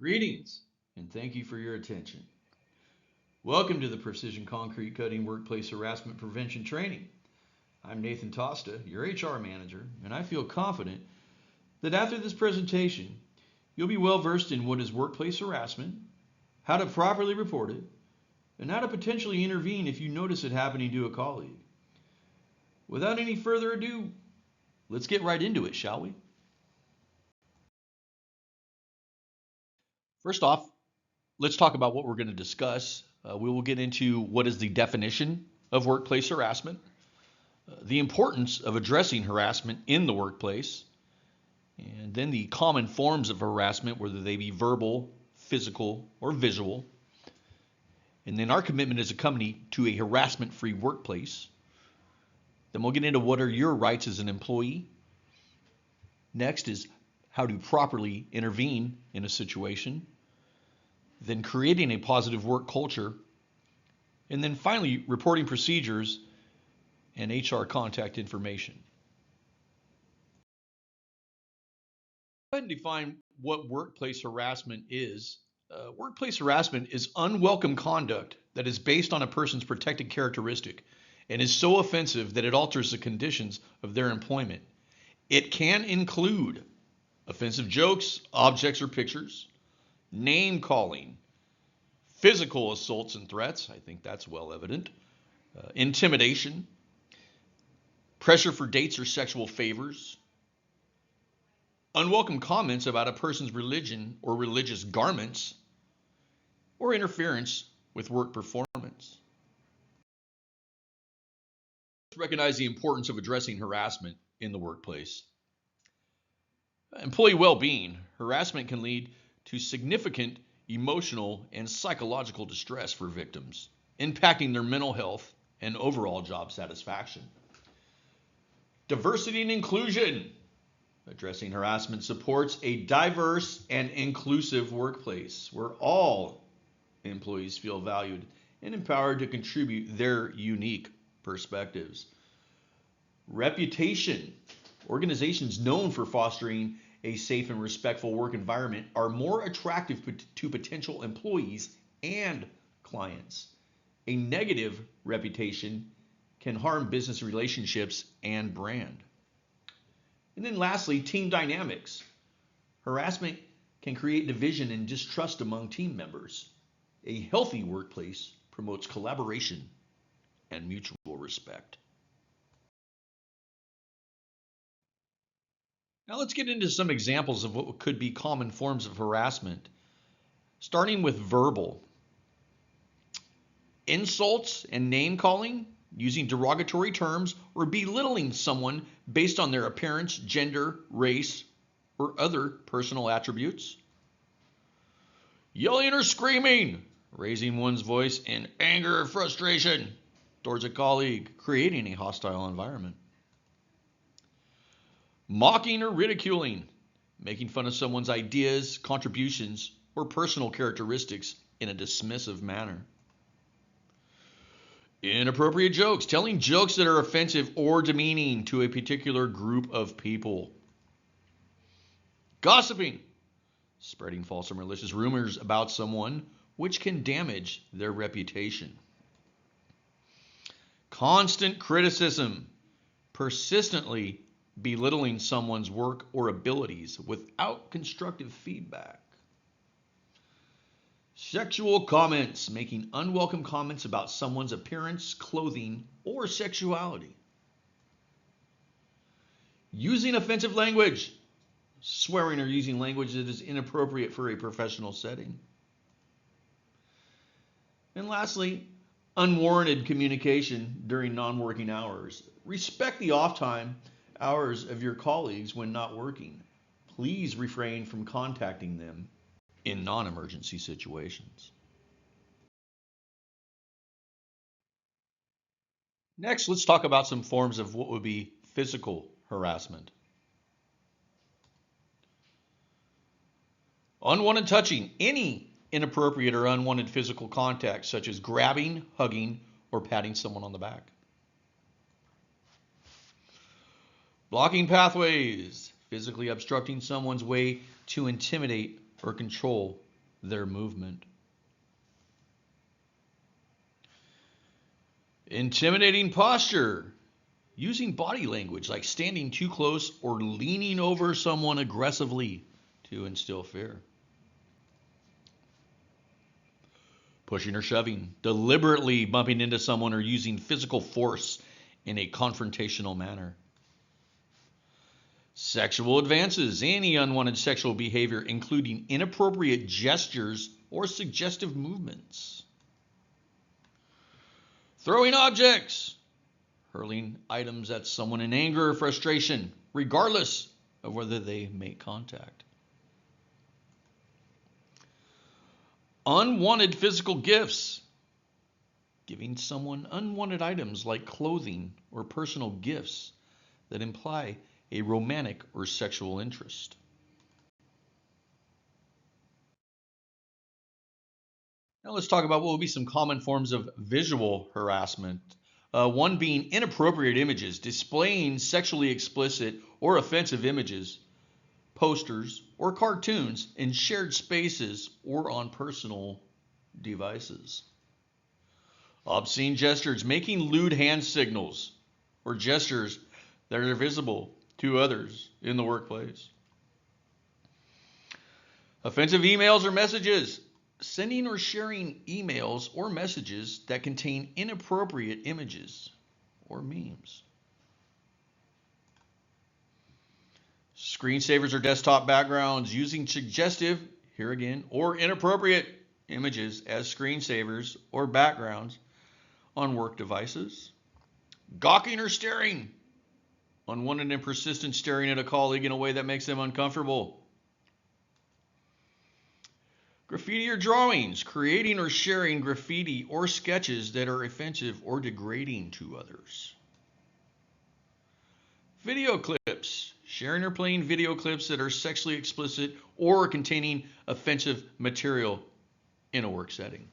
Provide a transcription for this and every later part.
Greetings, and thank you for your attention. Welcome to the Precision Concrete Cutting Workplace Harassment Prevention Training. I'm Nathan Tosta, your HR manager, and I feel confident that after this presentation, you'll be well versed in what is workplace harassment, how to properly report it, and how to potentially intervene if you notice it happening to a colleague. Without any further ado, let's get right into it, shall we? First off, let's talk about what we're going to discuss. We will get into what is the definition of workplace harassment, the importance of addressing harassment in the workplace, and then the common forms of harassment, whether they be verbal, physical, or visual. And then our commitment as a company to a harassment-free workplace. Then we'll get into what are your rights as an employee. Next is how to properly intervene in a situation. Then creating a positive work culture. And then finally, reporting procedures and HR contact information. Go ahead and define what workplace harassment is. Workplace harassment is unwelcome conduct that is based on a person's protected characteristic and is so offensive that it alters the conditions of their employment. It can include offensive jokes, objects, or pictures, name calling, physical assaults and threats, I think that's well evident, intimidation, pressure for dates or sexual favors, unwelcome comments about a person's religion or religious garments, or interference with work performance. Let's recognize the importance of addressing harassment in the workplace. Employee well-being. Harassment can lead to significant emotional and psychological distress for victims, impacting their mental health and overall job satisfaction. Diversity and inclusion. Addressing harassment supports a diverse and inclusive workplace where all employees feel valued and empowered to contribute their unique perspectives. Reputation. Organizations known for fostering a safe and respectful work environment are more attractive to potential employees and clients. A negative reputation can harm business relationships and brand. And then lastly, team dynamics. Harassment can create division and distrust among team members. A healthy workplace promotes collaboration and mutual respect. Now let's get into some examples of what could be common forms of harassment, starting with verbal. Insults and name calling, using derogatory terms or belittling someone based on their appearance, gender, race, or other personal attributes. Yelling or screaming, raising one's voice in anger or frustration towards a colleague, creating a hostile environment. Mocking or ridiculing, making fun of someone's ideas, contributions, or personal characteristics in a dismissive manner. Inappropriate jokes, telling jokes that are offensive or demeaning to a particular group of people. Gossiping, spreading false or malicious rumors about someone which can damage their reputation. Constant criticism, persistently belittling someone's work or abilities without constructive feedback. Sexual comments, making unwelcome comments about someone's appearance, clothing, or sexuality. Using offensive language, swearing or using language that is inappropriate for a professional setting. And lastly, unwarranted communication during non-working hours. Respect the off time hours of your colleagues when not working. Please refrain from contacting them in non-emergency situations. Next, let's talk about some forms of what would be physical harassment. Unwanted touching, any inappropriate or unwanted physical contact, such as grabbing, hugging, or patting someone on the back. Blocking pathways, physically obstructing someone's way to intimidate or control their movement. Intimidating posture. Using body language like standing too close or leaning over someone aggressively to instill fear. Pushing or shoving. Deliberately bumping into someone or using physical force in a confrontational manner. Sexual advances. Any unwanted sexual behavior, including inappropriate gestures or suggestive movements. Throwing objects. Hurling items at someone in anger or frustration, regardless of whether they make contact. Unwanted physical gifts. Giving someone unwanted items like clothing or personal gifts that imply a romantic or sexual interest. Now let's talk about what will be some common forms of visual harassment. One being inappropriate images, displaying sexually explicit or offensive images, posters, or cartoons in shared spaces or on personal devices. Obscene gestures, making lewd hand signals or gestures that are visible to others in the workplace. Offensive emails or messages, sending or sharing emails or messages that contain inappropriate images or memes. Screensavers or desktop backgrounds, using suggestive, here again, or inappropriate images as screensavers or backgrounds on work devices. Gawking or staring, unwanted and persistent staring at a colleague in a way that makes them uncomfortable. Graffiti or drawings, creating or sharing graffiti or sketches that are offensive or degrading to others. Video clips, sharing or playing video clips that are sexually explicit or containing offensive material in a work setting.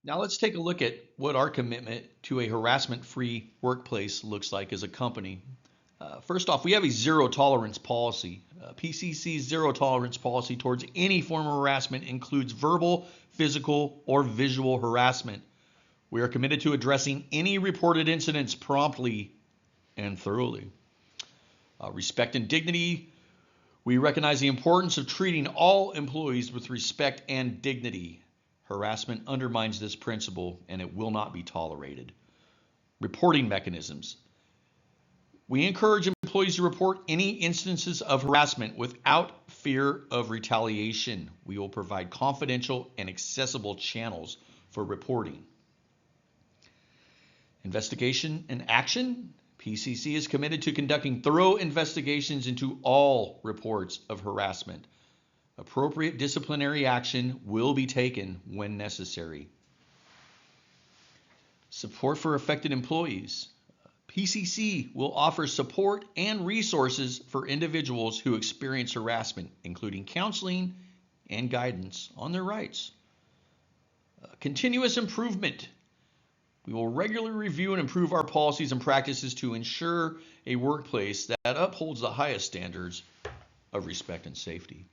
Now let's take a look at what our commitment to a harassment-free workplace looks like as a company. First off, we have a zero tolerance policy. PCC's zero tolerance policy towards any form of harassment includes verbal, physical, or visual harassment. We are committed to addressing any reported incidents promptly and thoroughly. Respect and dignity. We recognize the importance of treating all employees with respect and dignity. Harassment undermines this principle and it will not be tolerated. Reporting mechanisms. We encourage employees to report any instances of harassment without fear of retaliation. We will provide confidential and accessible channels for reporting. Investigation and action. PCC is committed to conducting thorough investigations into all reports of harassment. Appropriate disciplinary action will be taken when necessary. Support for affected employees. PCC will offer support and resources for individuals who experience harassment, including counseling and guidance on their rights. Continuous improvement. We will regularly review and improve our policies and practices to ensure a workplace that upholds the highest standards of respect and safety.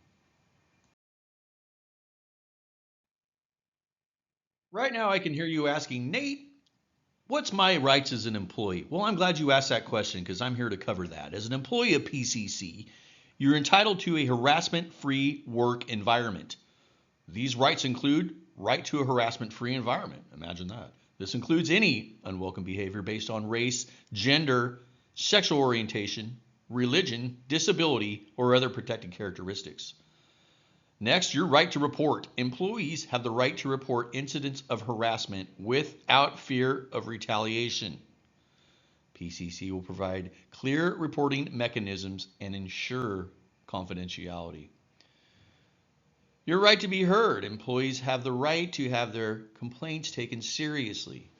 Right now, I can hear you asking, Nate, what's my rights as an employee? Well, I'm glad you asked that question because I'm here to cover that. As an employee of PCC, you're entitled to a harassment-free work environment. These rights include right to a harassment-free environment. Imagine that. This includes any unwelcome behavior based on race, gender, sexual orientation, religion, disability, or other protected characteristics. Next, your right to report. Employees have the right to report incidents of harassment without fear of retaliation. PCC will provide clear reporting mechanisms and ensure confidentiality. Your right to be heard. Employees have the right to have their complaints taken seriously.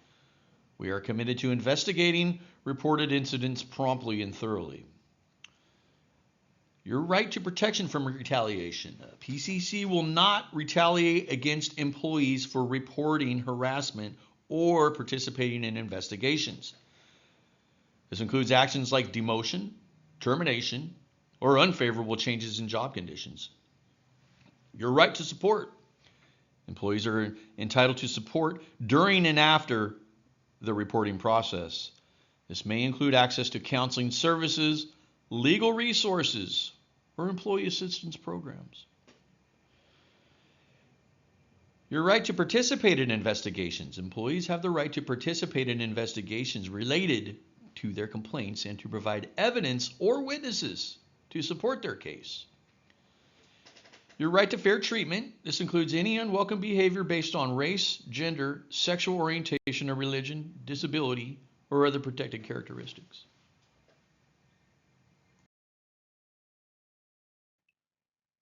We are committed to investigating reported incidents promptly and thoroughly. Your right to protection from retaliation. PCC will not retaliate against employees for reporting harassment or participating in investigations. This includes actions like demotion, termination, or unfavorable changes in job conditions. Your right to support. Employees are entitled to support during and after the reporting process. This may include access to counseling services, legal resources, or employee assistance programs. Your right to participate in investigations. Employees have the right to participate in investigations related to their complaints and to provide evidence or witnesses to support their case. Your right to fair treatment. This includes any unwelcome behavior based on race, gender, sexual orientation or religion, disability, or other protected characteristics.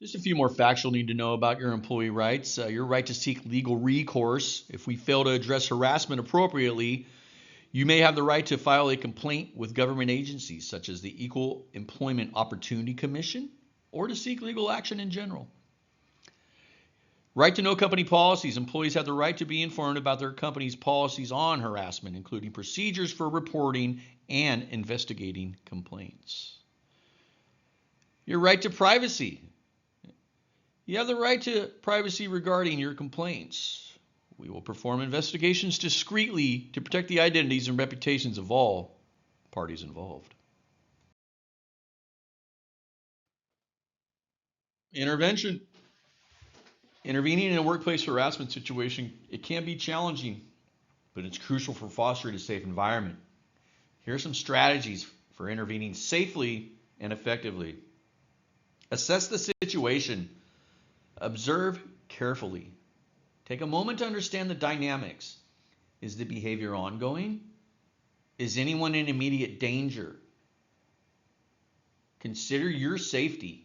Just a few more facts you'll need to know about your employee rights. Your right to seek legal recourse. If we fail to address harassment appropriately, you may have the right to file a complaint with government agencies such as the Equal Employment Opportunity Commission or to seek legal action in general. Right to know company policies. Employees have the right to be informed about their company's policies on harassment, including procedures for reporting and investigating complaints. Your right to privacy. You have the right to privacy regarding your complaints. We will perform investigations discreetly to protect the identities and reputations of all parties involved. Intervention. Intervening in a workplace harassment situation, it can be challenging, but it's crucial for fostering a safe environment. Here are some strategies for intervening safely and effectively. Assess the situation. Observe carefully. Take a moment to understand the dynamics. Is the behavior ongoing? Is anyone in immediate danger? Consider your safety.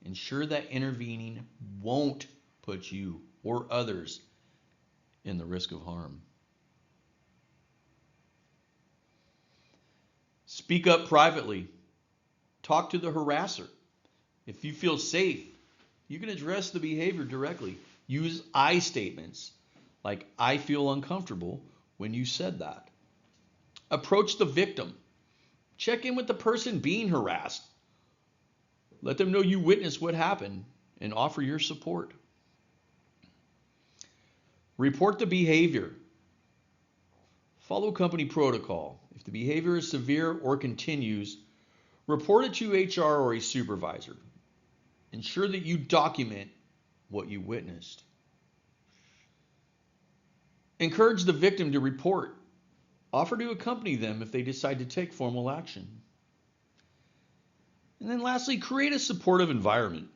Ensure that intervening won't put you or others in the risk of harm. Speak up privately. Talk to the harasser. If you feel safe, you can address the behavior directly. Use I statements like, I feel uncomfortable when you said that. Approach the victim. Check in with the person being harassed. Let them know you witnessed what happened and offer your support. Report the behavior. Follow company protocol. If the behavior is severe or continues, report it to HR or a supervisor. Ensure that you document what you witnessed. Encourage the victim to report. Offer to accompany them if they decide to take formal action. And then lastly, create a supportive environment.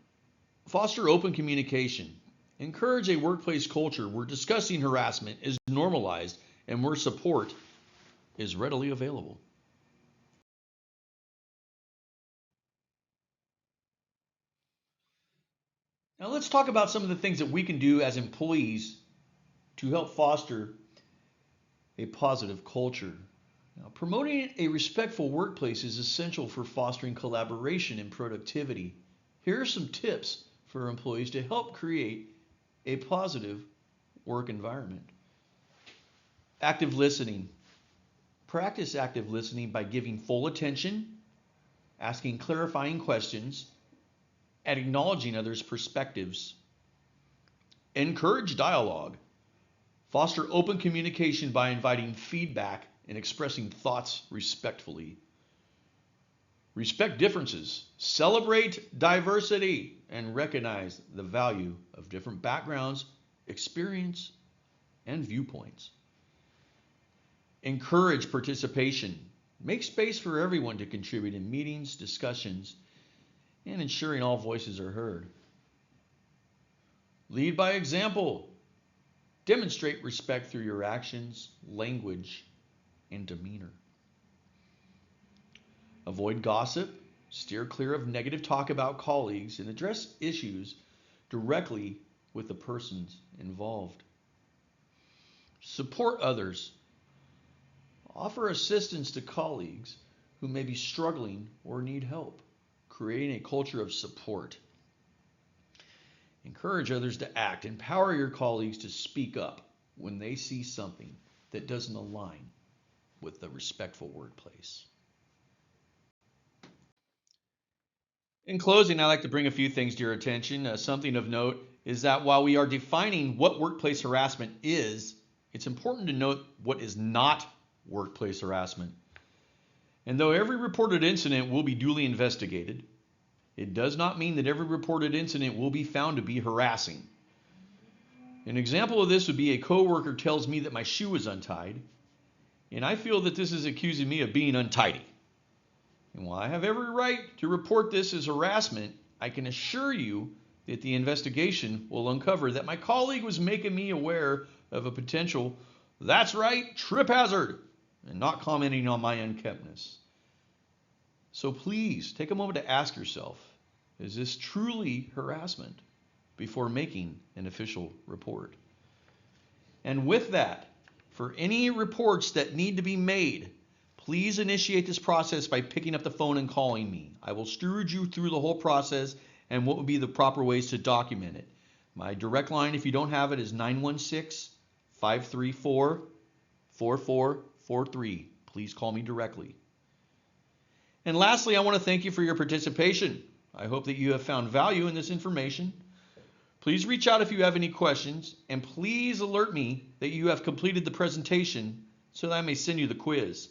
Foster open communication. Encourage a workplace culture where discussing harassment is normalized and where support is readily available. Now let's talk about some of the things that we can do as employees to help foster a positive culture. Now, promoting a respectful workplace is essential for fostering collaboration and productivity. Here are some tips for employees to help create a positive work environment. Active listening. Practice active listening by giving full attention, asking clarifying questions, and acknowledging others' perspectives. Encourage dialogue. Foster open communication by inviting feedback and expressing thoughts respectfully. Respect differences. Celebrate diversity and recognize the value of different backgrounds, experience, and viewpoints. Encourage participation. Make space for everyone to contribute in meetings, discussions, and ensuring all voices are heard. Lead by example. Demonstrate respect through your actions, language, and demeanor. Avoid gossip. Steer clear of negative talk about colleagues and address issues directly with the persons involved. Support others. Offer assistance to colleagues who may be struggling or need help, creating a culture of support. Encourage others to act. Empower your colleagues to speak up when they see something that doesn't align with the respectful workplace. In closing, I'd like to bring a few things to your attention. Something of note is that while we are defining what workplace harassment is, it's important to note what is not workplace harassment. And though every reported incident will be duly investigated, it does not mean that every reported incident will be found to be harassing. An example of this would be a coworker tells me that my shoe is untied, and I feel that this is accusing me of being untidy. And while I have every right to report this as harassment, I can assure you that the investigation will uncover that my colleague was making me aware of a potential, that's right, trip hazard, and not commenting on my unkemptness. So please take a moment to ask yourself, is this truly harassment, before making an official report? And with that, for any reports that need to be made, please initiate this process by picking up the phone and calling me. I will steward you through the whole process and what would be the proper ways to document it. My direct line, if you don't have it, is 916-534-4443. Please call me directly. And lastly, I want to thank you for your participation. I hope that you have found value in this information. Please reach out if you have any questions, and please alert me that you have completed the presentation so that I may send you the quiz.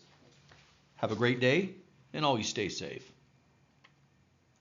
Have a great day, and always stay safe.